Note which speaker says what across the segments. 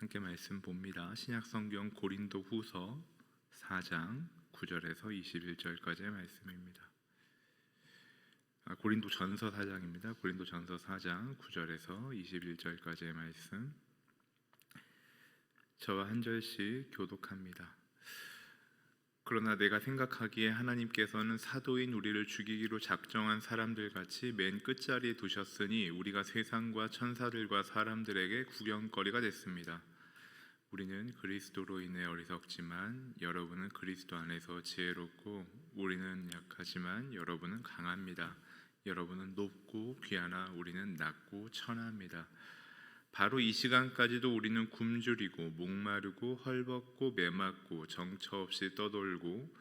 Speaker 1: 함께 말씀 봅니다. 신약성경 고린도후서 4장 9절에서 21절까지의 말씀입니다. 고린도전서 4장입니다. 고린도전서 4장 9절에서 21절까지의 말씀. 저와 한 절씩 교독합니다. 그러나 내가 생각하기에 하나님께서는 사도인 우리를 죽이기로 작정한 사람들같이 맨 끝자리에 두셨으니 우리가 세상과 천사들과 사람들에게 구경거리가 됐습니다. 우리는 그리스도로 인해 어리석지만 여러분은 그리스도 안에서 지혜롭고, 우리는 약하지만 여러분은 강합니다. 여러분은 높고 귀하나 우리는 낮고 천합니다. 바로 이 시간까지도 우리는 굶주리고 목마르고 헐벗고 매맞고 정처 없이 떠돌고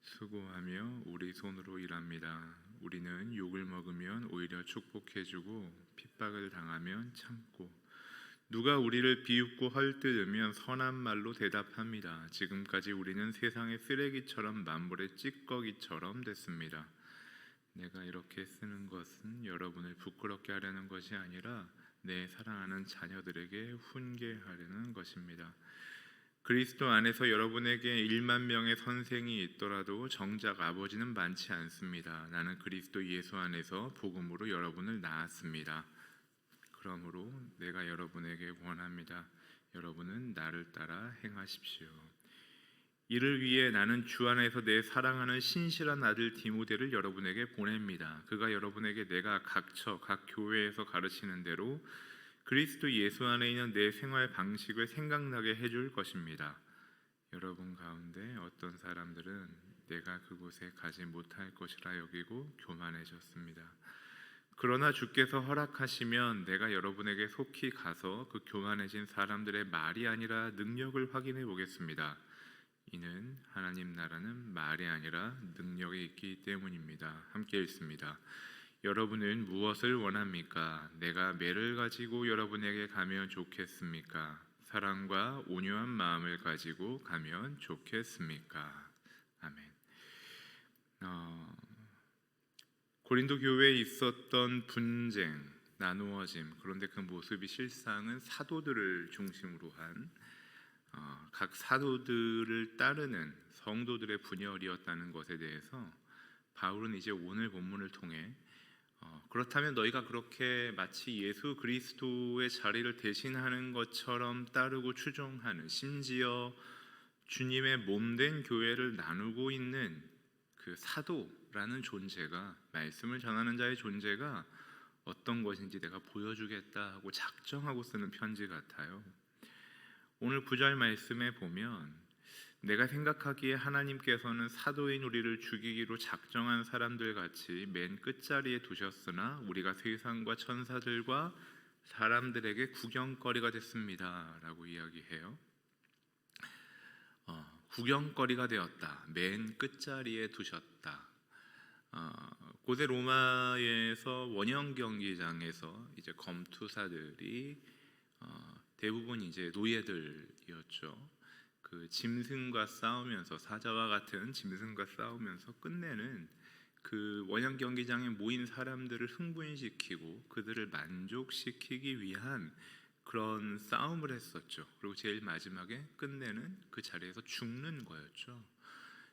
Speaker 1: 수고하며 우리 손으로 일합니다. 우리는 욕을 먹으면 오히려 축복해주고 핍박을 당하면 참고, 누가 우리를 비웃고 헐뜯으면 선한 말로 대답합니다. 지금까지 우리는 세상의 쓰레기처럼 만물의 찌꺼기처럼 됐습니다. 내가 이렇게 쓰는 것은 여러분을 부끄럽게 하려는 것이 아니라 내 사랑하는 자녀들에게 훈계하려는 것입니다. 그리스도 안에서 여러분에게 1만 명의 선생이 있더라도 정작 아버지는 많지 않습니다. 나는 그리스도 예수 안에서 복음으로 여러분을 낳았습니다. 그러므로 내가 여러분에게 권합니다. 여러분은 나를 따라 행하십시오. 이를 위해 나는 주 안에서 내 사랑하는 신실한 아들 디모데를 여러분에게 보냅니다. 그가 여러분에게 내가 각 교회에서 가르치는 대로 그리스도 예수 안에 있는 내 생활 방식을 생각나게 해줄 것입니다. 여러분 가운데 어떤 사람들은 내가 그곳에 가지 못할 것이라 여기고 교만해졌습니다. 그러나 주께서 허락하시면 내가 여러분에게 속히 가서 그 교만해진 사람들의 말이 아니라 능력을 확인해 보겠습니다. 이는 하나님 나라는 말이 아니라 능력이 있기 때문입니다. 함께 읽습니다. 여러분은 무엇을 원합니까? 내가 매를 가지고 여러분에게 가면 좋겠습니까? 사랑과 온유한 마음을 가지고 가면 좋겠습니까? 아멘. 고린도 교회에 있었던 분쟁, 나누어짐, 그런데 그 모습이 실상은 사도들을 중심으로 한 각 사도들을 따르는 성도들의 분열이었다는 것에 대해서 바울은 이제 오늘 본문을 통해 그렇다면 너희가 그렇게 마치 예수 그리스도의 자리를 대신하는 것처럼 따르고 추종하는, 심지어 주님의 몸된 교회를 나누고 있는 그 사도라는 존재가, 말씀을 전하는 자의 존재가 어떤 것인지 내가 보여주겠다 하고 작정하고 쓰는 편지 같아요. 오늘 9절 말씀에 보면 내가 생각하기에 하나님께서는 사도인 우리를 죽이기로 작정한 사람들 같이 맨 끝자리에 두셨으나 우리가 세상과 천사들과 사람들에게 구경거리가 됐습니다 라고 이야기해요. 구경거리가 되었다, 맨 끝자리에 두셨다. 고대 로마에서 원형 경기장에서 이제 검투사들이 대부분 이제 노예들이었죠. 그 짐승과 싸우면서, 사자와 같은 짐승과 싸우면서 끝내는 그 원형 경기장에 모인 사람들을 흥분시키고 그들을 만족시키기 위한 그런 싸움을 했었죠. 그리고 제일 마지막에 끝내는 그 자리에서 죽는 거였죠.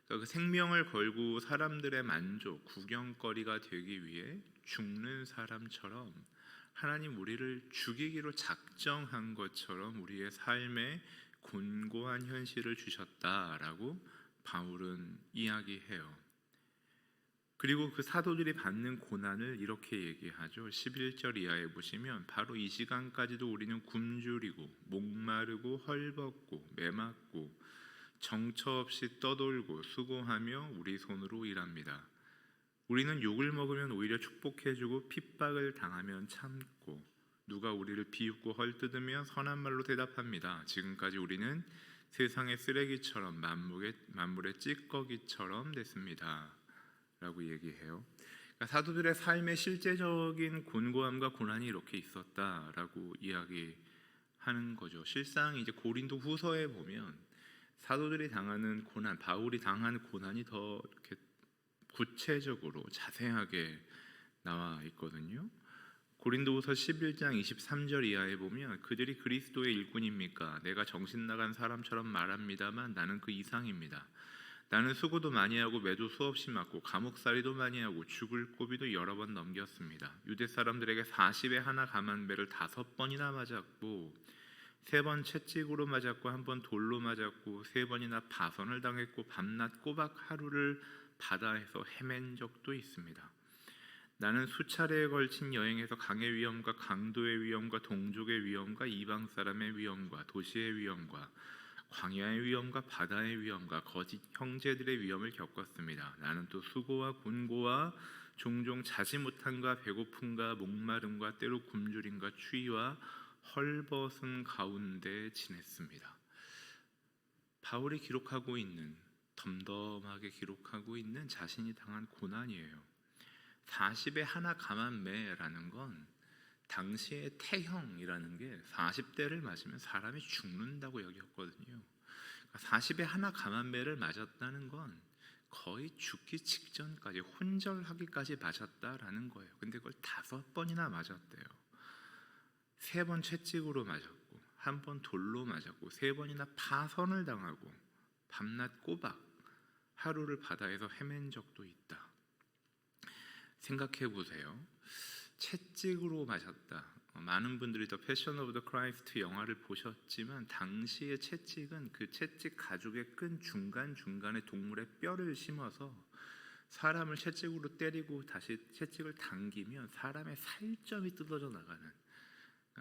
Speaker 1: 그러니까 그 생명을 걸고 사람들의 만족, 구경거리가 되기 위해 죽는 사람처럼 하나님 우리를 죽이기로 작정한 것처럼 우리의 삶에 곤고한 현실을 주셨다라고 바울은 이야기해요. 그리고 그 사도들이 받는 고난을 이렇게 얘기하죠. 11절 이하에 보시면 바로 이 시간까지도 우리는 굶주리고 목마르고 헐벗고 매맞고 정처 없이 떠돌고 수고하며 우리 손으로 일합니다. 우리는 욕을 먹으면 오히려 축복해주고 핍박을 당하면 참고, 누가 우리를 비웃고 헐뜯으면 선한 말로 대답합니다. 지금까지 우리는 세상의 쓰레기처럼 만물의 찌꺼기처럼 됐습니다 라고 얘기해요. 그러니까 사도들의 삶의 실제적인 곤고함과 고난이 이렇게 있었다라고 이야기하는 거죠. 실상 이제 고린도 후서에 보면 사도들이 당하는 고난, 바울이 당한 고난이 더 이렇게 구체적으로 자세하게 나와 있거든요. 고린도후서 11장 23절 이하에 보면 그들이 그리스도의 일꾼입니까? 내가 정신 나간 사람처럼 말합니다만 나는 그 이상입니다. 나는 수고도 많이 하고 매도 수없이 맞고 감옥살이도 많이 하고 죽을 고비도 여러 번 넘겼습니다. 유대 사람들에게 40에 하나 감한 매를 5번이나 맞았고 3번 채찍으로 맞았고 1번 돌로 맞았고 3번이나 파선을 당했고 밤낮 꼬박 하루를 바다에서 헤맨 적도 있습니다. 나는 수차례에 걸친 여행에서 강의 위험과 강도의 위험과 동족의 위험과 이방 사람의 위험과 도시의 위험과 광야의 위험과 바다의 위험과 거짓 형제들의 위험을 겪었습니다. 나는 또 수고와 곤고와 종종 자지 못함과 배고픔과 목마름과 때로 굶주림과 추위와 헐벗은 가운데 지냈습니다. 바울이 기록하고 있는, 덤덤하게 기록하고 있는 자신이 당한 고난이에요. 40에 하나 감한 매라는 건 당시의 태형이라는 게 40대를 맞으면 사람이 죽는다고 여겼거든요. 40에 하나 감한 매를 맞았다는 건 거의 죽기 직전까지 혼절하기까지 맞았다라는 거예요. 근데 그걸 5번이나 맞았대요. 3번 채찍으로 맞았고 1번 돌로 맞았고 3번이나 파선을 당하고 밤낮 꼬박 하루를 바다에서 헤맨 적도 있다. 생각해 보세요. 채찍으로 맞았다. 많은 분들이 더 패션 오브 더 크라이스트 영화를 보셨지만 당시의 채찍은 그 채찍 가죽의 끈 중간중간에 동물의 뼈를 심어서 사람을 채찍으로 때리고 다시 채찍을 당기면 사람의 살점이 뜯어져 나가는,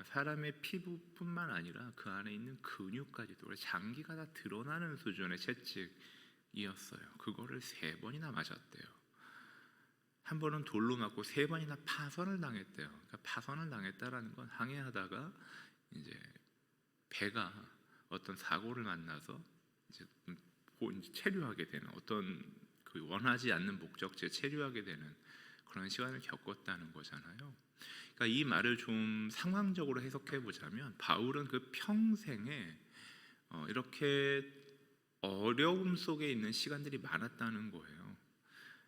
Speaker 1: 사람의 피부뿐만 아니라 그 안에 있는 근육까지도 장기가 다 드러나는 수준의 채찍이었어요. 그거를 3번이나 맞았대요. 1번은 돌로 맞고 3번이나 파선을 당했대요. 그러니까 파선을 당했다라는 건 항해하다가 이제 배가 어떤 사고를 만나서 이제 체류하게 되는, 어떤 그 원하지 않는 목적지에 체류하게 되는 그런 시간을 겪었다는 거잖아요. 그러니까 이 말을 좀 상황적으로 해석해 보자면 바울은 그 평생에 이렇게 어려움 속에 있는 시간들이 많았다는 거예요.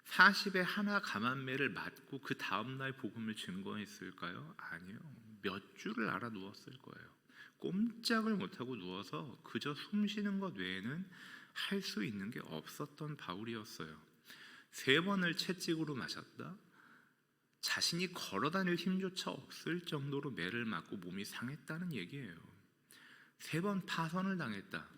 Speaker 1: 40에 하나 감한 매를 맞고 그 다음날 복음을 증거했을까요? 아니요. 몇 주를 알아 누웠을 거예요. 꼼짝을 못하고 누워서 그저 숨 쉬는 것 외에는 할 수 있는 게 없었던 바울이었어요. 3번을 채찍으로 맞았다? 자신이 걸어다닐 힘조차 없을 정도로 매를 맞고 몸이 상했다는 얘기예요. 3번 파선을 당했다.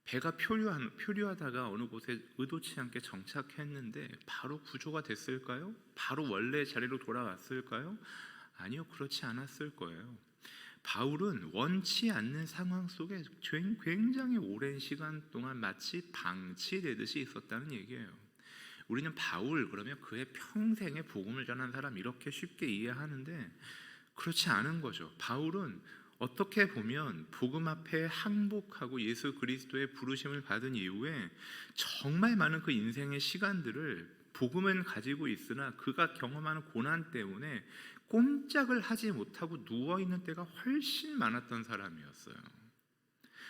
Speaker 1: 배가 표류하다가 어느 곳에 의도치 않게 정착했는데 바로 구조가 됐을까요? 바로 원래 자리로 돌아왔을까요? 아니요, 그렇지 않았을 거예요. 바울은 원치 않는 상황 속에 굉장히 오랜 시간 동안 마치 방치되듯이 있었다는 얘기예요. 우리는 바울 그러면 그의 평생에 복음을 전한 사람 이렇게 쉽게 이해하는데 그렇지 않은 거죠. 바울은 어떻게 보면 복음 앞에 항복하고 예수 그리스도의 부르심을 받은 이후에 정말 많은 그 인생의 시간들을 복음은 가지고 있으나 그가 경험하는 고난 때문에 꼼짝을 하지 못하고 누워있는 때가 훨씬 많았던 사람이었어요.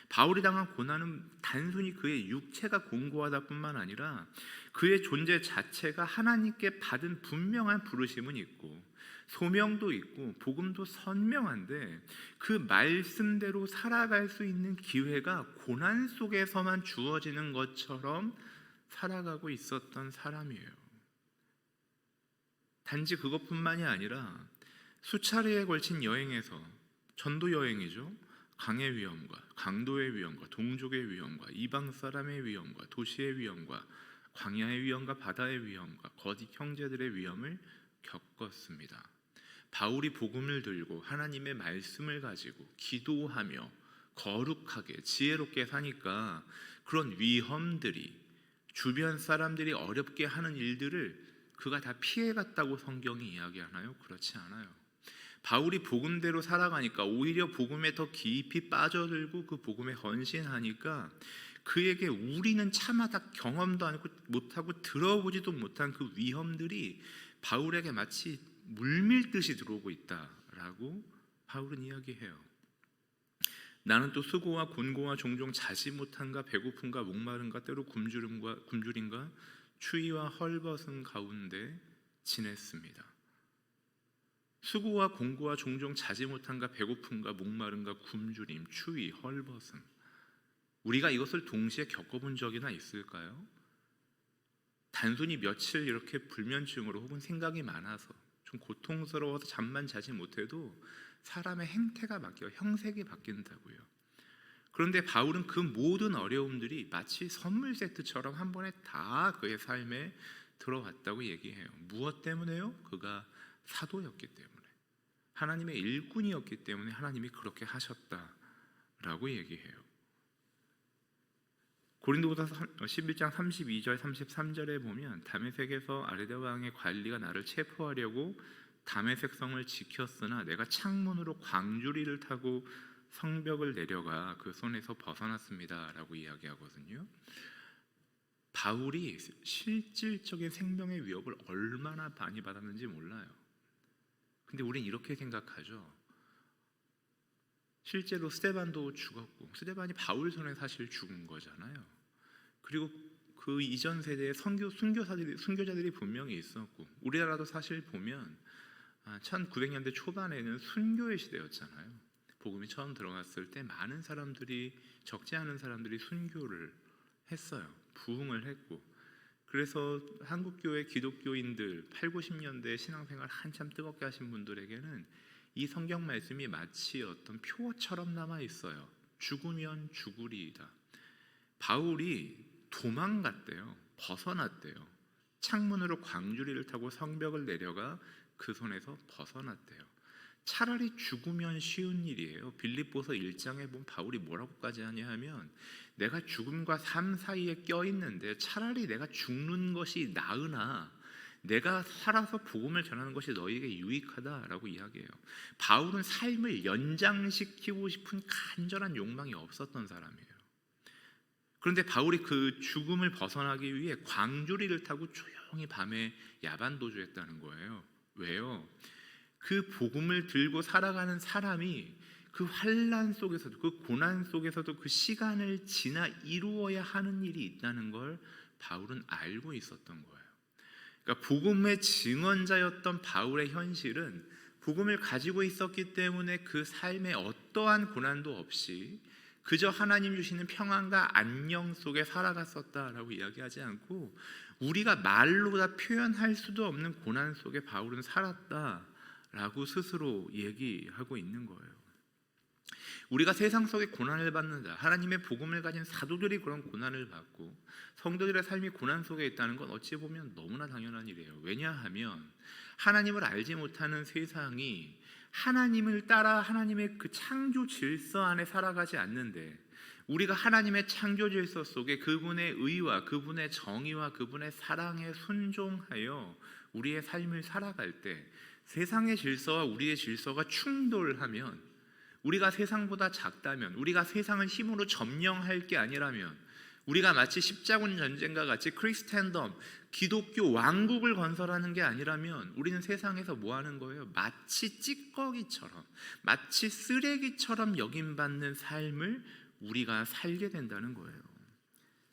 Speaker 1: 바울이 당한 고난은 단순히 그의 육체가 공고하다 뿐만 아니라 그의 존재 자체가 하나님께 받은 분명한 부르심은 있고 소명도 있고 복음도 선명한데 그 말씀대로 살아갈 수 있는 기회가 고난 속에서만 주어지는 것처럼 살아가고 있었던 사람이에요. 단지 그것뿐만이 아니라 수차례에 걸친 여행에서, 전도 여행이죠, 강의 위험과 강도의 위험과 동족의 위험과 이방 사람의 위험과 도시의 위험과 광야의 위험과 바다의 위험과 거짓 형제들의 위험을 겪었습니다. 바울이 복음을 들고 하나님의 말씀을 가지고 기도하며 거룩하게 지혜롭게 사니까 그런 위험들이, 주변 사람들이 어렵게 하는 일들을 그가 다 피해갔다고 성경이 이야기하나요? 그렇지 않아요. 바울이 복음대로 살아가니까 오히려 복음에 더 깊이 빠져들고 그 복음에 헌신하니까 그에게 우리는 차마 다 경험도 못하고 들어보지도 못한 그 위험들이 바울에게 마치 물밀듯이 들어오고 있다라고 바울은 이야기해요. 나는 또 수고와 곤고와 종종 자지 못함과 배고픔과 목마름과 때로 굶주림과 추위와 헐벗은 가운데 지냈습니다. 수고와 공고와 종종 자지 못함과 배고픔과 목마름과 굶주림, 추위, 헐벗음. 우리가 이것을 동시에 겪어본 적이나 있을까요? 단순히 며칠 이렇게 불면증으로 혹은 생각이 많아서 좀 고통스러워서 잠만 자지 못해도 사람의 행태가 바뀌어 형색이 바뀐다고요. 그런데 바울은 그 모든 어려움들이 마치 선물 세트처럼 한 번에 다 그의 삶에 들어왔다고 얘기해요. 무엇 때문에요? 그가 사도였기 때문에, 하나님의 일꾼이었기 때문에 하나님이 그렇게 하셨다라고 얘기해요. 고린도후서 11장 32절 33절에 보면 다메섹에서 아레데 왕의 관리가 나를 체포하려고 다메섹 성을 지켰으나 내가 창문으로 광주리를 타고 성벽을 내려가 그 손에서 벗어났습니다 라고 이야기하거든요. 바울이 실질적인 생명의 위협을 얼마나 많이 받았는지 몰라요. 근데 우린 이렇게 생각하죠. 실제로 스데반도 죽었고, 스데반이 바울 손에 사실 죽은 거잖아요. 그리고 그 이전 세대에 순교자들이 분명히 있었고, 우리나라도 사실 보면 1900년대 초반에는 순교의 시대였잖아요. 복음이 처음 들어갔을 때 많은 사람들이, 적지 않은 사람들이 순교를 했어요. 부흥을 했고, 그래서 한국교회 기독교인들 8, 90년대 신앙생활 한참 뜨겁게 하신 분들에게는 이 성경 말씀이 마치 어떤 표어처럼 남아 있어요. 죽으면 죽으리이다. 바울이 도망갔대요. 벗어났대요. 창문으로 광주리를 타고 성벽을 내려가 그 손에서 벗어났대요. 차라리 죽으면 쉬운 일이에요. 빌립보서 1장에 보면 바울이 뭐라고까지 하냐 하면, 내가 죽음과 삶 사이에 껴있는데 차라리 내가 죽는 것이 나으나 내가 살아서 복음을 전하는 것이 너희에게 유익하다라고 이야기해요. 바울은 삶을 연장시키고 싶은 간절한 욕망이 없었던 사람이에요. 그런데 바울이 그 죽음을 벗어나기 위해 광주리를 타고 조용히 밤에 야반도주했다는 거예요. 왜요? 그 복음을 들고 살아가는 사람이 그 환난 속에서도, 그 고난 속에서도 그 시간을 지나 이루어야 하는 일이 있다는 걸 바울은 알고 있었던 거예요. 그러니까 복음의 증언자였던 바울의 현실은 복음을 가지고 있었기 때문에 그 삶에 어떠한 고난도 없이 그저 하나님 주시는 평안과 안녕 속에 살아갔었다라고 이야기하지 않고, 우리가 말로 다 표현할 수도 없는 고난 속에 바울은 살았다라고 스스로 얘기하고 있는 거예요. 우리가 세상 속에 고난을 받는다, 하나님의 복음을 가진 사도들이 그런 고난을 받고 성도들의 삶이 고난 속에 있다는 건 어찌 보면 너무나 당연한 일이에요. 왜냐하면 하나님을 알지 못하는 세상이 하나님을 따라 하나님의 그 창조 질서 안에 살아가지 않는데, 우리가 하나님의 창조 질서 속에 그분의 의와 그분의 정의와 그분의 사랑에 순종하여 우리의 삶을 살아갈 때 세상의 질서와 우리의 질서가 충돌하면, 우리가 세상보다 작다면, 우리가 세상을 힘으로 점령할 게 아니라면, 우리가 마치 십자군 전쟁과 같이 크리스텐덤, 기독교 왕국을 건설하는 게 아니라면 우리는 세상에서 뭐 하는 거예요? 마치 찌꺼기처럼, 마치 쓰레기처럼 여김받는 삶을 우리가 살게 된다는 거예요.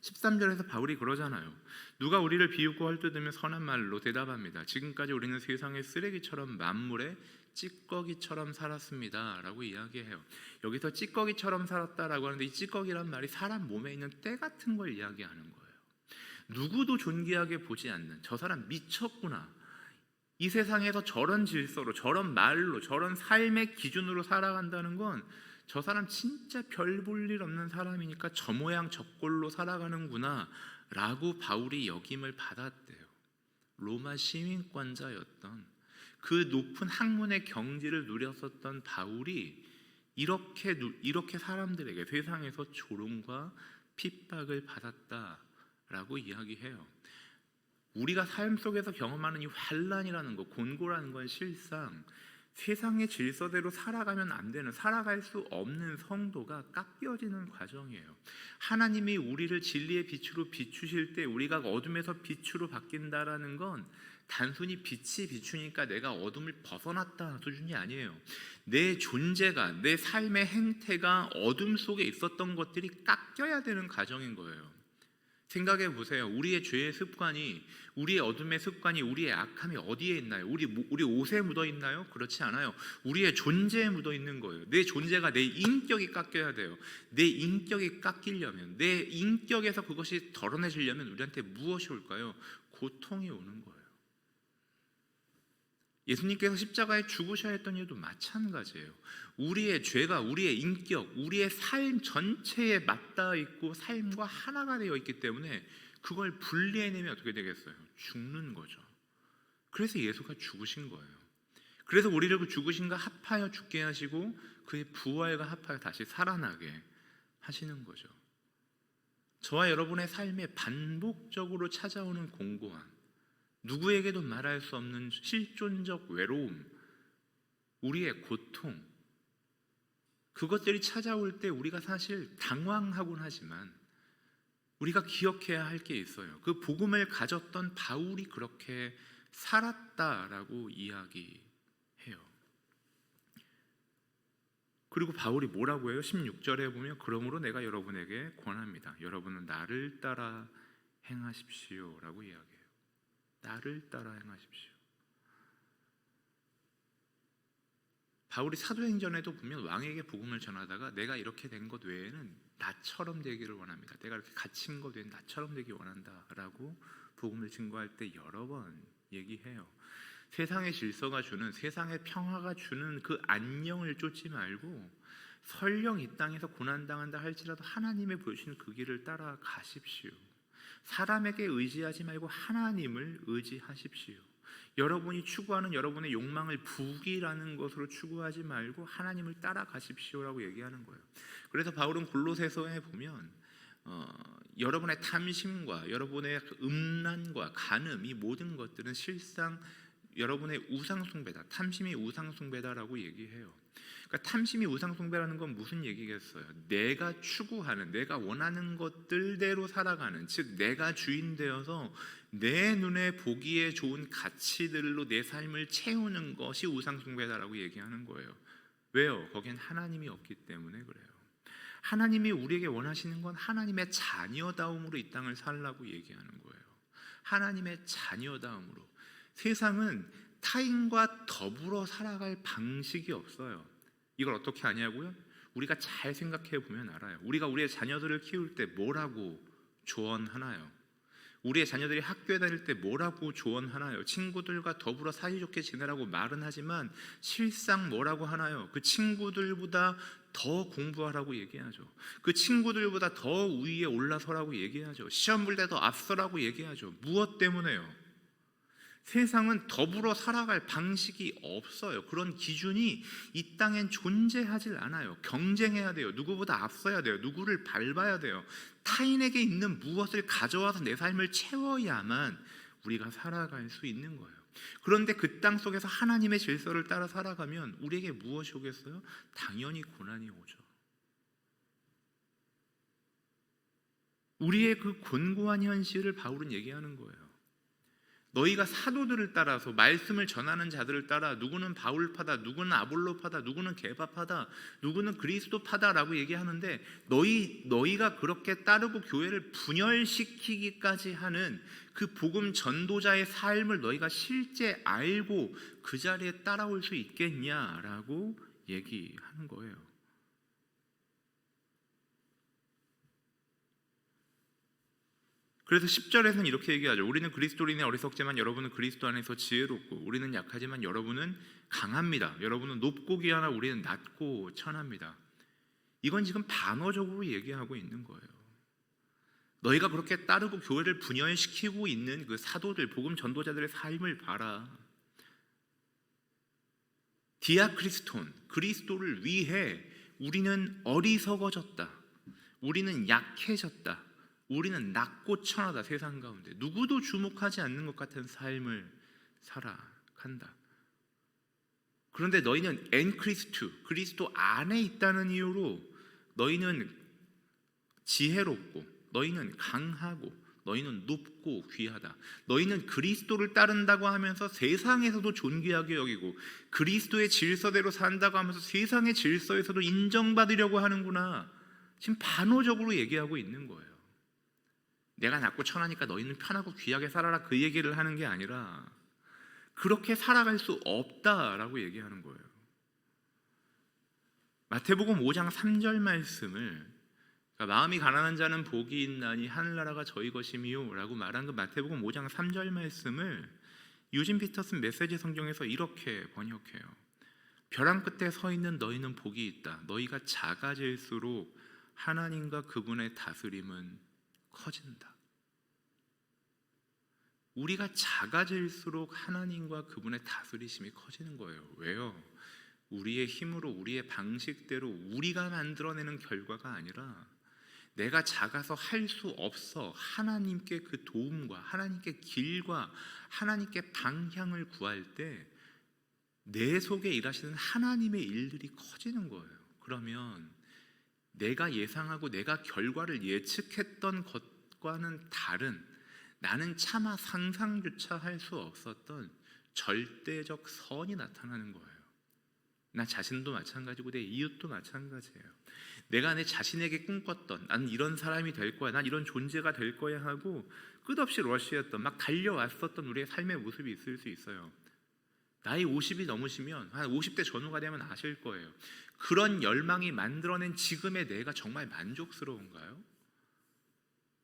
Speaker 1: 13절에서 바울이 그러잖아요. 누가 우리를 비웃고 헐뜯으면 선한 말로 대답합니다. 지금까지 우리는 세상의 쓰레기처럼 만물의 찌꺼기처럼 살았습니다 라고 이야기해요. 여기서 찌꺼기처럼 살았다라고 하는데, 이 찌꺼기란 말이 사람 몸에 있는 때 같은 걸 이야기하는 거예요. 누구도 존귀하게 보지 않는, 저 사람 미쳤구나, 이 세상에서 저런 질서로, 저런 말로, 저런 삶의 기준으로 살아간다는 건 저 사람 진짜 별 볼 일 없는 사람이니까 저 모양 저 꼴로 살아가는구나 라고 바울이 역임을 받았대요. 로마 시민권자였던, 그 높은 학문의 경지를 누렸었던 바울이 이렇게 사람들에게 세상에서 조롱과 핍박을 받았다라고 이야기해요. 우리가 삶 속에서 경험하는 이 환난이라는 것, 곤고라는 건 실상 세상의 질서대로 살아가면 안 되는, 살아갈 수 없는 성도가 깎여지는 과정이에요. 하나님이 우리를 진리의 빛으로 비추실 때 우리가 어둠에서 빛으로 바뀐다라는 건 단순히 빛이 비추니까 내가 어둠을 벗어났다 수준이 아니에요. 내 존재가, 내 삶의 행태가 어둠 속에 있었던 것들이 깎여야 되는 과정인 거예요. 생각해 보세요. 우리의 죄의 습관이, 우리의 어둠의 습관이, 우리의 악함이 어디에 있나요? 우리 옷에 묻어 있나요? 그렇지 않아요. 우리의 존재에 묻어 있는 거예요. 내 존재가, 내 인격이 깎여야 돼요. 내 인격이 깎이려면, 내 인격에서 그것이 덜어내지려면 우리한테 무엇이 올까요? 고통이 오는 거예요. 예수님께서 십자가에 죽으셔야 했던 이유도 마찬가지예요. 우리의 죄가 우리의 인격, 우리의 삶 전체에 맞닿아 있고 삶과 하나가 되어 있기 때문에 그걸 분리해내면 어떻게 되겠어요? 죽는 거죠. 그래서 예수가 죽으신 거예요. 그래서 우리를 그 죽으신가 합하여 죽게 하시고 그의 부활과 합하여 다시 살아나게 하시는 거죠. 저와 여러분의 삶에 반복적으로 찾아오는 공고함, 누구에게도 말할 수 없는 실존적 외로움, 우리의 고통, 그것들이 찾아올 때 우리가 사실 당황하곤 하지만 우리가 기억해야 할 게 있어요. 그 복음을 가졌던 바울이 그렇게 살았다라고 이야기해요. 그리고 바울이 뭐라고 해요? 16절에 보면 그러므로 내가 여러분에게 권합니다. 여러분은 나를 따라 행하십시오 라고 이야기해요. 나를 따라 행하십시오. 바울이 사도행전에도 보면 왕에게 복음을 전하다가 내가 이렇게 된 것 외에는 나처럼 되기를 원합니다. 내가 이렇게 갇힌 것 외에는 나처럼 되기 원한다라고 복음을 증거할 때 여러 번 얘기해요. 세상의 질서가 주는, 세상의 평화가 주는 그 안녕을 쫓지 말고 설령 이 땅에서 고난당한다 할지라도 하나님의 보여주시는 그 길을 따라 가십시오. 사람에게 의지하지 말고 하나님을 의지하십시오. 여러분이 추구하는 여러분의 욕망을 부귀라는 것으로 추구하지 말고 하나님을 따라가십시오라고 얘기하는 거예요. 그래서 바울은 골로새서에 보면 여러분의 탐심과 여러분의 음란과 간음, 이 모든 것들은 실상 여러분의 우상숭배다, 탐심이 우상숭배다라고 얘기해요. 그러니까 탐심이 우상숭배라는 건 무슨 얘기겠어요? 내가 추구하는, 내가 원하는 것들대로 살아가는, 즉 내가 주인 되어서 내 눈에 보기에 좋은 가치들로 내 삶을 채우는 것이 우상숭배다라고 얘기하는 거예요. 왜요? 거기엔 하나님이 없기 때문에 그래요. 하나님이 우리에게 원하시는 건 하나님의 자녀다움으로 이 땅을 살라고 얘기하는 거예요. 하나님의 자녀다움으로. 세상은 타인과 더불어 살아갈 방식이 없어요. 이걸 어떻게 아냐고요? 우리가 잘 생각해 보면 알아요. 우리가 우리의 자녀들을 키울 때 뭐라고 조언하나요? 우리의 자녀들이 학교에 다닐 때 뭐라고 조언하나요? 친구들과 더불어 사이좋게 지내라고 말은 하지만 실상 뭐라고 하나요? 그 친구들보다 더 공부하라고 얘기하죠. 그 친구들보다 더 위에 올라서라고 얘기하죠. 시험 볼 때 더 앞서라고 얘기하죠. 무엇 때문에요? 세상은 더불어 살아갈 방식이 없어요. 그런 기준이 이 땅엔 존재하지 않아요. 경쟁해야 돼요. 누구보다 앞서야 돼요. 누구를 밟아야 돼요. 타인에게 있는 무엇을 가져와서 내 삶을 채워야만 우리가 살아갈 수 있는 거예요. 그런데 그 땅 속에서 하나님의 질서를 따라 살아가면 우리에게 무엇이 오겠어요? 당연히 고난이 오죠. 우리의 그 곤고한 현실을 바울은 얘기하는 거예요. 너희가 사도들을 따라서 말씀을 전하는 자들을 따라 누구는 바울파다, 누구는 아볼로파다, 누구는 게바파다, 누구는 그리스도파다라고 얘기하는데 너희가 그렇게 따르고 교회를 분열시키기까지 하는 그 복음 전도자의 삶을 너희가 실제 알고 그 자리에 따라올 수 있겠냐라고 얘기하는 거예요. 그래서 10절에서는 이렇게 얘기하죠. 우리는 그리스도인의 어리석지만 여러분은 그리스도 안에서 지혜롭고, 우리는 약하지만 여러분은 강합니다. 여러분은 높고 귀하나 우리는 낮고 천합니다. 이건 지금 반어적으로 얘기하고 있는 거예요. 너희가 그렇게 따르고 교회를 분열시키고 있는 그 사도들, 복음 전도자들의 삶을 봐라. 디아크리스톤, 그리스도를 위해 우리는 어리석어졌다. 우리는 약해졌다. 우리는 낮고 천하다. 세상 가운데 누구도 주목하지 않는 것 같은 삶을 살아간다. 그런데 너희는 엔크리스투, 그리스도 안에 있다는 이유로 너희는 지혜롭고, 너희는 강하고, 너희는 높고 귀하다. 너희는 그리스도를 따른다고 하면서 세상에서도 존귀하게 여기고, 그리스도의 질서대로 산다고 하면서 세상의 질서에서도 인정받으려고 하는구나. 지금 반어적으로 얘기하고 있는 거예요. 내가 낳고 천하니까 너희는 편하고 귀하게 살아라 그 얘기를 하는 게 아니라 그렇게 살아갈 수 없다라고 얘기하는 거예요. 마태복음 5장 3절 말씀을 마음이 가난한 자는 복이 있나니 하늘나라가 저희 것이미요 라고 말한 그 마태복음 5장 3절 말씀을 유진 피터슨 메시지 성경에서 이렇게 번역해요. 벼랑 끝에 서 있는 너희는 복이 있다. 너희가 작아질수록 하나님과 그분의 다스림은 커진다. 우리가 작아질수록 하나님과 그분의 다스리심이 커지는 거예요. 왜요? 우리의 힘으로 우리의 방식대로 우리가 만들어내는 결과가 아니라 내가 작아서 할 수 없어 하나님께 그 도움과 하나님께 길과 하나님께 방향을 구할 때 내 속에 일하시는 하나님의 일들이 커지는 거예요. 그러면 내가 예상하고 내가 결과를 예측했던 것과는 다른, 나는 차마 상상조차 할 수 없었던 절대적 선이 나타나는 거예요. 나 자신도 마찬가지고 내 이웃도 마찬가지예요. 내가 내 자신에게 꿈꿨던 난 이런 사람이 될 거야, 난 이런 존재가 될 거야 하고 끝없이 러시했던 막 달려왔었던 우리의 삶의 모습이 있을 수 있어요. 나이 50이 넘으시면 한 50대 전후가 되면 아실 거예요. 그런 열망이 만들어낸 지금의 내가 정말 만족스러운가요?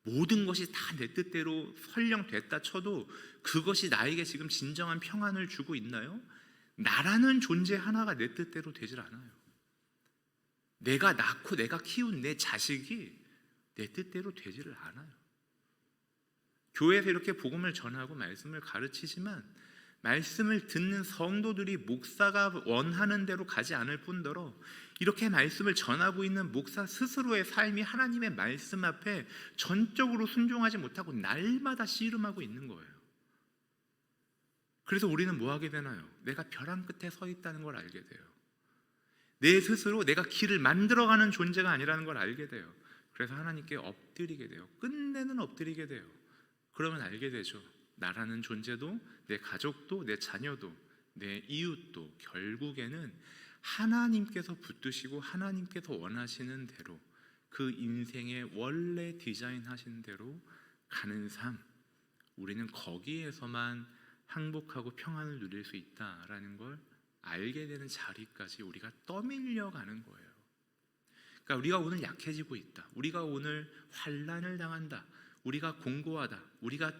Speaker 1: 모든 것이 다 내 뜻대로 설령 됐다 쳐도 그것이 나에게 지금 진정한 평안을 주고 있나요? 나라는 존재 하나가 내 뜻대로 되질 않아요. 내가 낳고 내가 키운 내 자식이 내 뜻대로 되지를 않아요. 교회에서 이렇게 복음을 전하고 말씀을 가르치지만 말씀을 듣는 성도들이 목사가 원하는 대로 가지 않을 뿐더러 이렇게 말씀을 전하고 있는 목사 스스로의 삶이 하나님의 말씀 앞에 전적으로 순종하지 못하고 날마다 씨름하고 있는 거예요. 그래서 우리는 뭐 하게 되나요? 내가 벼랑 끝에 서 있다는 걸 알게 돼요. 내 스스로 내가 길을 만들어가는 존재가 아니라는 걸 알게 돼요. 그래서 하나님께 엎드리게 돼요. 끝내는 엎드리게 돼요. 그러면 알게 되죠. 나라는 존재도 내 가족도 내 자녀도 내 이웃도 결국에는 하나님께서 붙드시고 하나님께서 원하시는 대로 그 인생의 원래 디자인하신 대로 가는 삶, 우리는 거기에서만 행복하고 평안을 누릴 수 있다라는 걸 알게 되는 자리까지 우리가 떠밀려 가는 거예요. 그러니까 우리가 오늘 약해지고 있다, 우리가 오늘 환난을 당한다, 우리가 공고하다, 우리가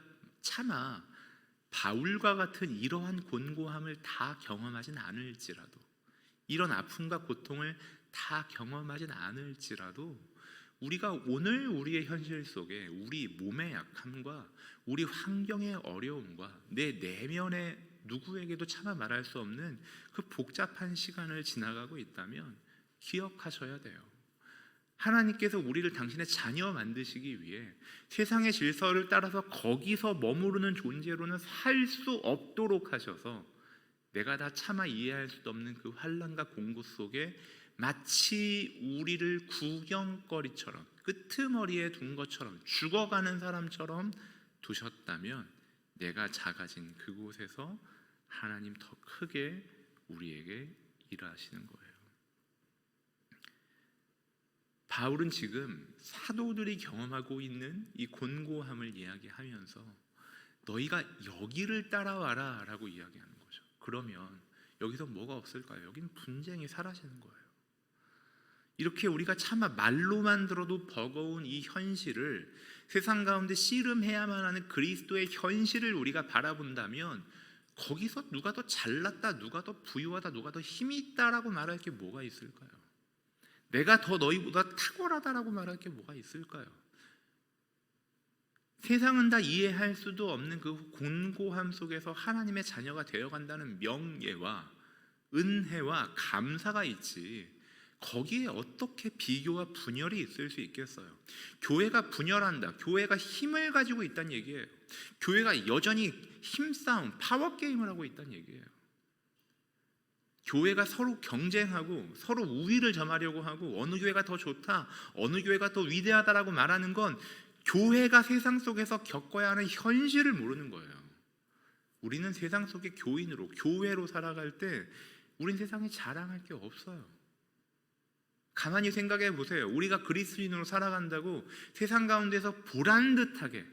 Speaker 1: 차마 바울과 같은 이러한 곤고함을 다 경험하진 않을지라도, 이런 아픔과 고통을 다 경험하진 않을지라도 우리가 오늘 우리의 현실 속에 우리 몸의 약함과 우리 환경의 어려움과 내 내면의 누구에게도 차마 말할 수 없는 그 복잡한 시간을 지나가고 있다면 기억하셔야 돼요. 하나님께서 우리를 당신의 자녀 만드시기 위해 세상의 질서를 따라서 거기서 머무르는 존재로는 살 수 없도록 하셔서 내가 다 차마 이해할 수 없는 그 환난과 공고 속에 마치 우리를 구경거리처럼 끄트머리에 둔 것처럼 죽어가는 사람처럼 두셨다면 내가 작아진 그곳에서 하나님 더 크게 우리에게 일하시는 거예요. 바울은 지금 사도들이 경험하고 있는 이 곤고함을 이야기하면서 너희가 여기를 따라와라 라고 이야기하는 거죠. 그러면 여기서 뭐가 없을까요? 여기는 분쟁이 사라지는 거예요. 이렇게 우리가 차마 말로만 들어도 버거운 이 현실을, 세상 가운데 씨름해야만 하는 그리스도의 현실을 우리가 바라본다면 거기서 누가 더 잘났다, 누가 더 부유하다, 누가 더 힘이 있다라고 말할 게 뭐가 있을까요? 내가 더 너희보다 탁월하다라고 말할 게 뭐가 있을까요? 세상은 다 이해할 수도 없는 그 곤고함 속에서 하나님의 자녀가 되어간다는 명예와 은혜와 감사가 있지, 거기에 어떻게 비교와 분열이 있을 수 있겠어요? 교회가 분열한다, 교회가 힘을 가지고 있다는 얘기예요. 교회가 여전히 힘싸움, 파워게임을 하고 있다는 얘기예요. 교회가 서로 경쟁하고 서로 우위를 점하려고 하고 어느 교회가 더 좋다, 어느 교회가 더 위대하다라고 말하는 건 교회가 세상 속에서 겪어야 하는 현실을 모르는 거예요. 우리는 세상 속의 교인으로, 교회로 살아갈 때 우린 세상에 자랑할 게 없어요. 가만히 생각해 보세요. 우리가 그리스도인으로 살아간다고 세상 가운데서 보란듯하게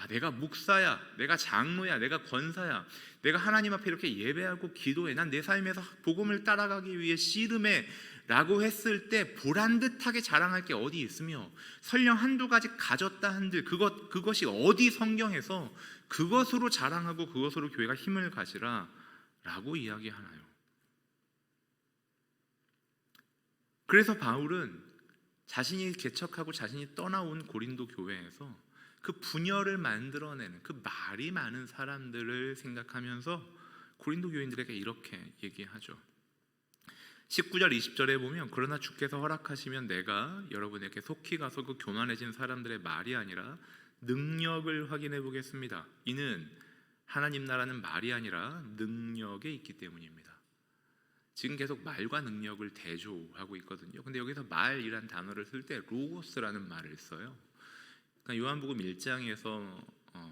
Speaker 1: 내가 목사야, 내가 장로야, 내가 권사야, 내가 하나님 앞에 이렇게 예배하고 기도해, 난 내 삶에서 복음을 따라가기 위해 씨름해 라고 했을 때 보란듯하게 자랑할 게 어디 있으며, 설령 한두 가지 가졌다 한들 그것이 어디 성경에서 그것으로 자랑하고 그것으로 교회가 힘을 가지라 라고 이야기하나요? 그래서 바울은 자신이 개척하고 자신이 떠나온 고린도 교회에서 그 분열을 만들어내는 그 말이 많은 사람들을 생각하면서 고린도 교인들에게 이렇게 얘기하죠. 19절 20절에 보면, 그러나 주께서 허락하시면 내가 여러분에게 속히 가서 그 교만해진 사람들의 말이 아니라 능력을 확인해 보겠습니다. 이는 하나님 나라는 말이 아니라 능력에 있기 때문입니다. 지금 계속 말과 능력을 대조하고 있거든요. 근데 여기서 말이란 단어를 쓸 때 로고스라는 말을 써요. 그러니까 요한복음 1장에서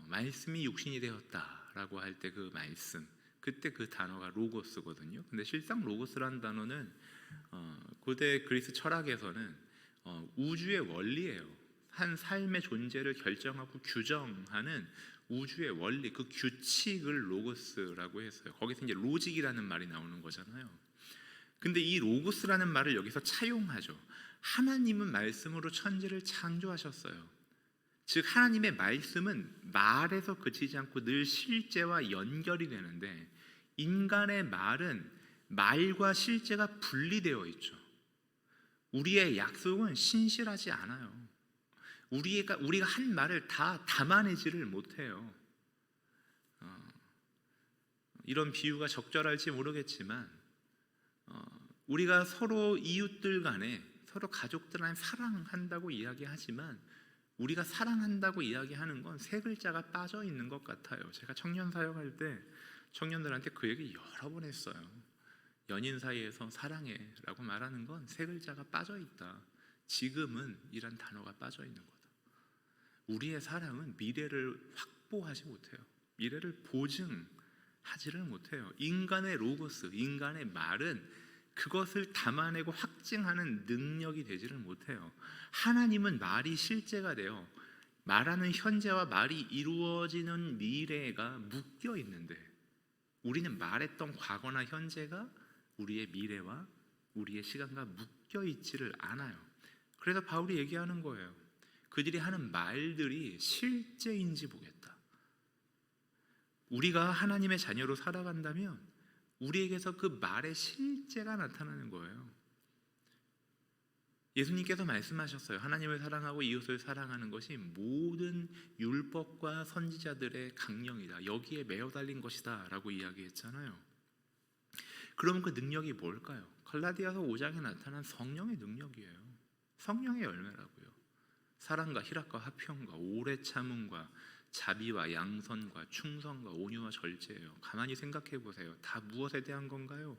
Speaker 1: 말씀이 육신이 되었다라고 할 때 그 말씀, 그때 그 단어가 로고스거든요. 근데 실상 로고스라는 단어는 고대 그리스 철학에서는 우주의 원리예요. 한 삶의 존재를 결정하고 규정하는 우주의 원리, 그 규칙을 로고스라고 했어요. 거기서 이제 로직이라는 말이 나오는 거잖아요. 근데 이 로고스라는 말을 여기서 차용하죠. 하나님은 말씀으로 천지를 창조하셨어요. 즉 하나님의 말씀은 말에서 그치지 않고 늘 실제와 연결이 되는데, 인간의 말은 말과 실제가 분리되어 있죠. 우리의 약속은 신실하지 않아요. 우리가 한 말을 다 담아내지를 못해요. 이런 비유가 적절할지 모르겠지만, 우리가 서로 이웃들 간에, 서로 가족들 간에 사랑한다고 이야기하지만, 우리가 사랑한다고 이야기하는 건 세 글자가 빠져 있는 것 같아요. 제가 청년 사역할 때 청년들한테 그 얘기 여러 번 했어요. 연인 사이에서 사랑해 라고 말하는 건 세 글자가 빠져 있다. 지금은 이란 단어가 빠져 있는 거다. 우리의 사랑은 미래를 확보하지 못해요. 미래를 보증하지를 못해요. 인간의 로고스, 인간의 말은 그것을 담아내고 확증하는 능력이 되지를 못해요. 하나님은 말이 실제가 되어 말하는 현재와 말이 이루어지는 미래가 묶여 있는데, 우리는 말했던 과거나 현재가 우리의 미래와 우리의 시간과 묶여 있지를 않아요. 그래서 바울이 얘기하는 거예요. 그들이 하는 말들이 실제인지 보겠다. 우리가 하나님의 자녀로 살아간다면 우리에게서 그 말의 실제가 나타나는 거예요. 예수님께서 말씀하셨어요. 하나님을 사랑하고 이웃을 사랑하는 것이 모든 율법과 선지자들의 강령이다. 여기에 매어 달린 것이다 라고 이야기했잖아요. 그러면 그 능력이 뭘까요? 갈라디아서 5장에 나타난 성령의 능력이에요. 성령의 열매라고요. 사랑과 희락과 화평과 오래 참음과 자비와 양선과 충성과 온유와 절제예요. 가만히 생각해 보세요. 다 무엇에 대한 건가요?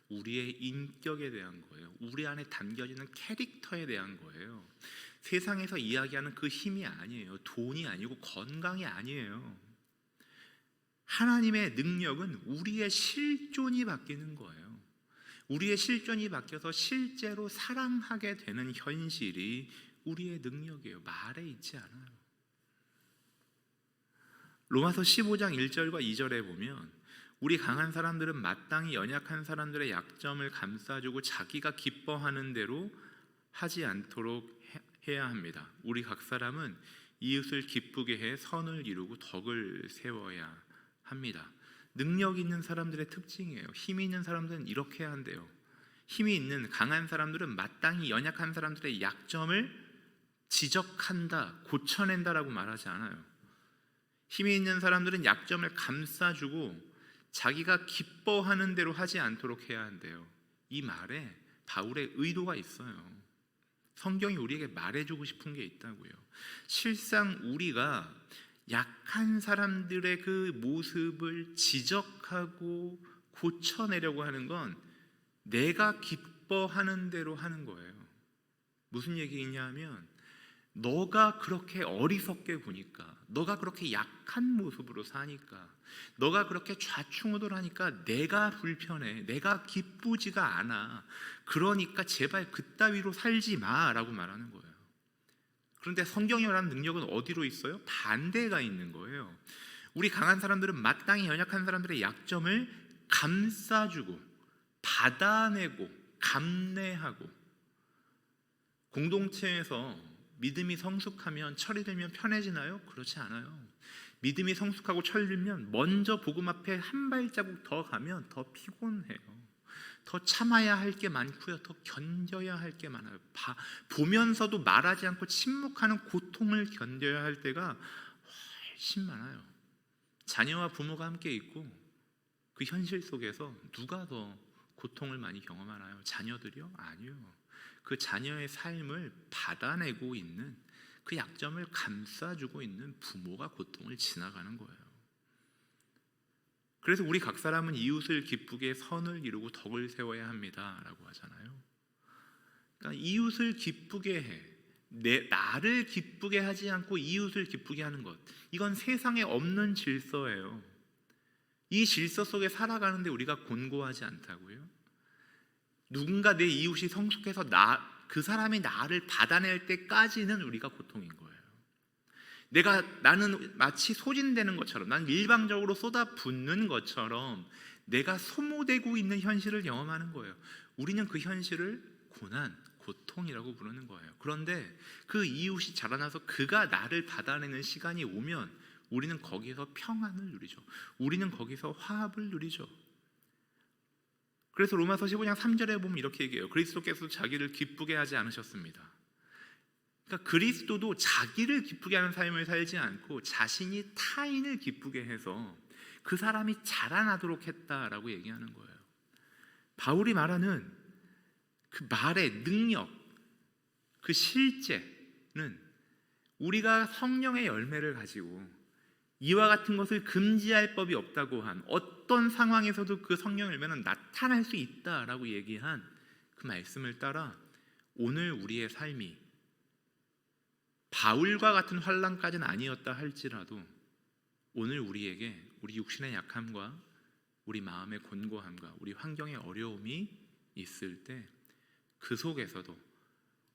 Speaker 1: 우리의 인격에 대한 거예요. 우리 안에 담겨지는 캐릭터에 대한 거예요. 세상에서 이야기하는 그 힘이 아니에요. 돈이 아니고 건강이 아니에요. 하나님의 능력은 우리의 실존이 바뀌는 거예요. 우리의 실존이 바뀌어서 실제로 사랑하게 되는 현실이 우리의 능력이에요. 말에 있지 않아요. 로마서 15장 1절과 2절에 보면, 우리 강한 사람들은 마땅히 연약한 사람들의 약점을 감싸주고 자기가 기뻐하는 대로 하지 않도록 해야 합니다. 우리 각 사람은 이웃을 기쁘게 해 선을 이루고 덕을 세워야 합니다. 능력 있는 사람들의 특징이에요. 힘이 있는 사람들은 이렇게 해야 한대요. 힘이 있는 강한 사람들은 마땅히 연약한 사람들의 약점을 지적한다, 고쳐낸다라고 말하지 않아요. 힘이 있는 사람들은 약점을 감싸주고 자기가 기뻐하는 대로 하지 않도록 해야 한대요. 이 말에 바울의 의도가 있어요. 성경이 우리에게 말해주고 싶은 게 있다고요. 실상 우리가 약한 사람들의 그 모습을 지적하고 고쳐내려고 하는 건 내가 기뻐하는 대로 하는 거예요. 무슨 얘기냐 하면, 너가 그렇게 어리석게 보니까, 너가 그렇게 약한 모습으로 사니까, 너가 그렇게 좌충우돌하니까 내가 불편해, 내가 기쁘지가 않아. 그러니까 제발 그따위로 살지 마라고 말하는 거예요. 그런데 성경이 말하는 능력은 어디로 있어요? 반대가 있는 거예요. 우리 강한 사람들은 마땅히 연약한 사람들의 약점을 감싸주고 받아내고 감내하고, 공동체에서 믿음이 성숙하면 철이 들면 편해지나요? 그렇지 않아요. 믿음이 성숙하고 철이 들면 먼저 복음 앞에 한 발자국 더 가면 더 피곤해요. 더 참아야 할 게 많고요, 더 견뎌야 할 게 많아요. 보면서도 말하지 않고 침묵하는 고통을 견뎌야 할 때가 훨씬 많아요. 자녀와 부모가 함께 있고 그 현실 속에서 누가 더 고통을 많이 경험하나요? 자녀들이요? 아니요. 그 자녀의 삶을 받아내고 있는, 그 약점을 감싸주고 있는 부모가 고통을 지나가는 거예요. 그래서 우리 각 사람은 이웃을 기쁘게 선을 이루고 덕을 세워야 합니다 라고 하잖아요. 그러니까 이웃을 기쁘게 해, 나를 기쁘게 하지 않고 이웃을 기쁘게 하는 것, 이건 세상에 없는 질서예요. 이 질서 속에 살아가는데 우리가 곤고하지 않다고요? 누군가 내 이웃이 성숙해서 그 사람이 나를 받아낼 때까지는 우리가 고통인 거예요. 나는 마치 소진되는 것처럼, 난 일방적으로 쏟아붓는 것처럼 내가 소모되고 있는 현실을 경험하는 거예요. 우리는 그 현실을 고난, 고통이라고 부르는 거예요. 그런데 그 이웃이 자라나서 그가 나를 받아내는 시간이 오면 우리는 거기서 평안을 누리죠. 우리는 거기서 화합을 누리죠. 그래서 로마서 15장 3절에 보면 이렇게 얘기해요. 그리스도께서 자기를 기쁘게 하지 않으셨습니다. 그러니까 그리스도도 자기를 기쁘게 하는 삶을 살지 않고 자신이 타인을 기쁘게 해서 그 사람이 자라나도록 했다라고 얘기하는 거예요. 바울이 말하는 그 말의 능력, 그 실제는 우리가 성령의 열매를 가지고 이와 같은 것을 금지할 법이 없다고 한, 어떤 상황에서도 그 성령 열매는 나타날 수 있다라고 얘기한 그 말씀을 따라 오늘 우리의 삶이 바울과 같은 환난까지는 아니었다 할지라도 오늘 우리에게 우리 육신의 약함과 우리 마음의 곤고함과 우리 환경의 어려움이 있을 때 그 속에서도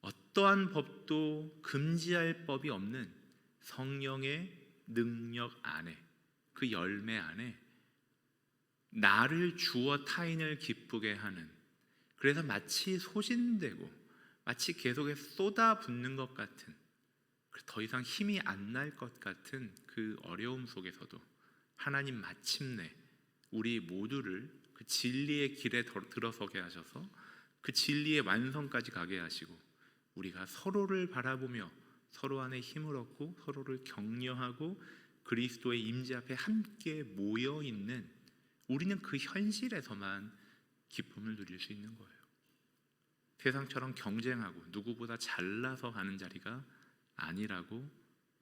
Speaker 1: 어떠한 법도 금지할 법이 없는 성령의 능력 안에, 그 열매 안에 나를 주어 타인을 기쁘게 하는, 그래서 마치 소진되고 마치 계속해서 쏟아붓는 것 같은, 더 이상 힘이 안 날 것 같은 그 어려움 속에서도 하나님 마침내 우리 모두를 그 진리의 길에 들어서게 하셔서 그 진리의 완성까지 가게 하시고 우리가 서로를 바라보며 서로 안에 힘을 얻고 서로를 격려하고 그리스도의 임재 앞에 함께 모여 있는, 우리는 그 현실에서만 기쁨을 누릴 수 있는 거예요. 세상처럼 경쟁하고 누구보다 잘나서 하는 자리가 아니라고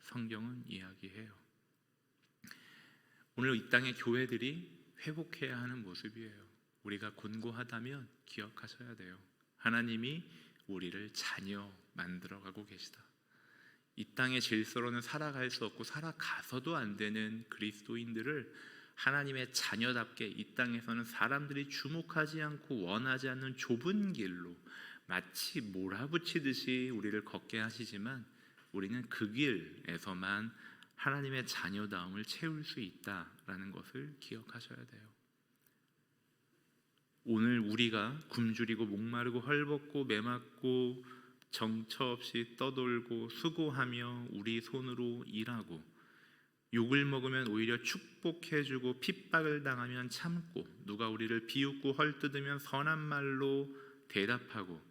Speaker 1: 성경은 이야기해요. 오늘 이 땅의 교회들이 회복해야 하는 모습이에요. 우리가 곤고하다면 기억하셔야 돼요. 하나님이 우리를 자녀 만들어가고 계시다. 이 땅의 질서로는 살아갈 수 없고 살아가서도 안 되는 그리스도인들을 하나님의 자녀답게 이 땅에서는 사람들이 주목하지 않고 원하지 않는 좁은 길로 마치 몰아붙이듯이 우리를 걷게 하시지만 우리는 그 길에서만 하나님의 자녀다움을 채울 수 있다라는 것을 기억하셔야 돼요. 오늘 우리가 굶주리고 목마르고 헐벗고 매맞고 정처 없이 떠돌고 수고하며 우리 손으로 일하고 욕을 먹으면 오히려 축복해주고 핍박을 당하면 참고 누가 우리를 비웃고 헐뜯으면 선한 말로 대답하고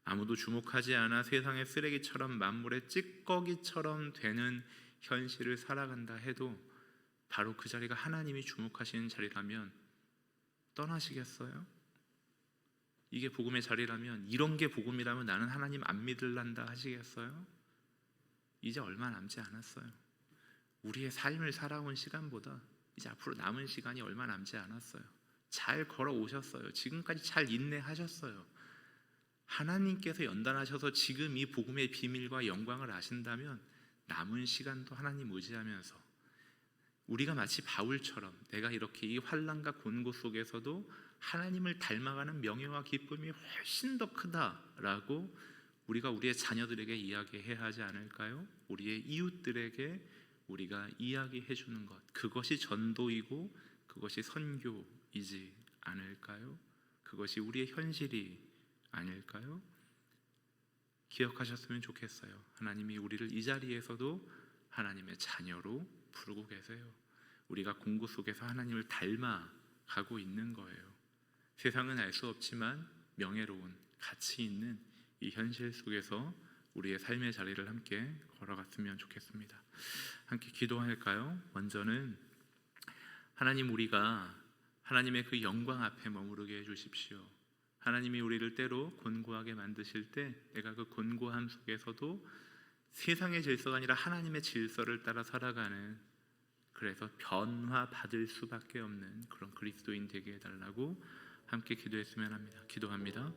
Speaker 1: 아무도 주목하지 않아 세상의 쓰레기처럼 만물의 찌꺼기처럼 되는 현실을 살아간다 해도 바로 그 자리가 하나님이 주목하시는 자리라면 떠나시겠어요? 이게 복음의 자리라면, 이런 게 복음이라면 나는 하나님 안 믿을란다 하시겠어요? 이제 얼마 남지 않았어요. 우리의 삶을 살아온 시간보다 이제 앞으로 남은 시간이 얼마 남지 않았어요. 잘 걸어오셨어요. 지금까지 잘 인내하셨어요. 하나님께서 연단하셔서 지금 이 복음의 비밀과 영광을 아신다면 남은 시간도 하나님 의지하면서 우리가 마치 바울처럼 내가 이렇게 이 환난과 곤고 속에서도 하나님을 닮아가는 명예와 기쁨이 훨씬 더 크다라고 우리가 우리의 자녀들에게 이야기해야 하지 않을까요? 우리의 이웃들에게 우리가 이야기해 주는 것, 그것이 전도이고 그것이 선교이지 않을까요? 그것이 우리의 현실이 아닐까요? 기억하셨으면 좋겠어요. 하나님이 우리를 이 자리에서도 하나님의 자녀로 부르고 계세요. 우리가 공고 속에서 하나님을 닮아 가고 있는 거예요. 세상은 알 수 없지만 명예로운 가치 있는 이 현실 속에서 우리의 삶의 자리를 함께 걸어갔으면 좋겠습니다. 함께 기도할까요? 먼저는 하나님, 우리가 하나님의 그 영광 앞에 머무르게 해주십시오. 하나님이 우리를 때로 곤고하게 만드실 때 내가 그 곤고함 속에서도 세상의 질서가 아니라 하나님의 질서를 따라 살아가는, 그래서 변화받을 수밖에 없는 그런 그리스도인 되게 해달라고 함께 기도했으면 합니다. 기도합니다.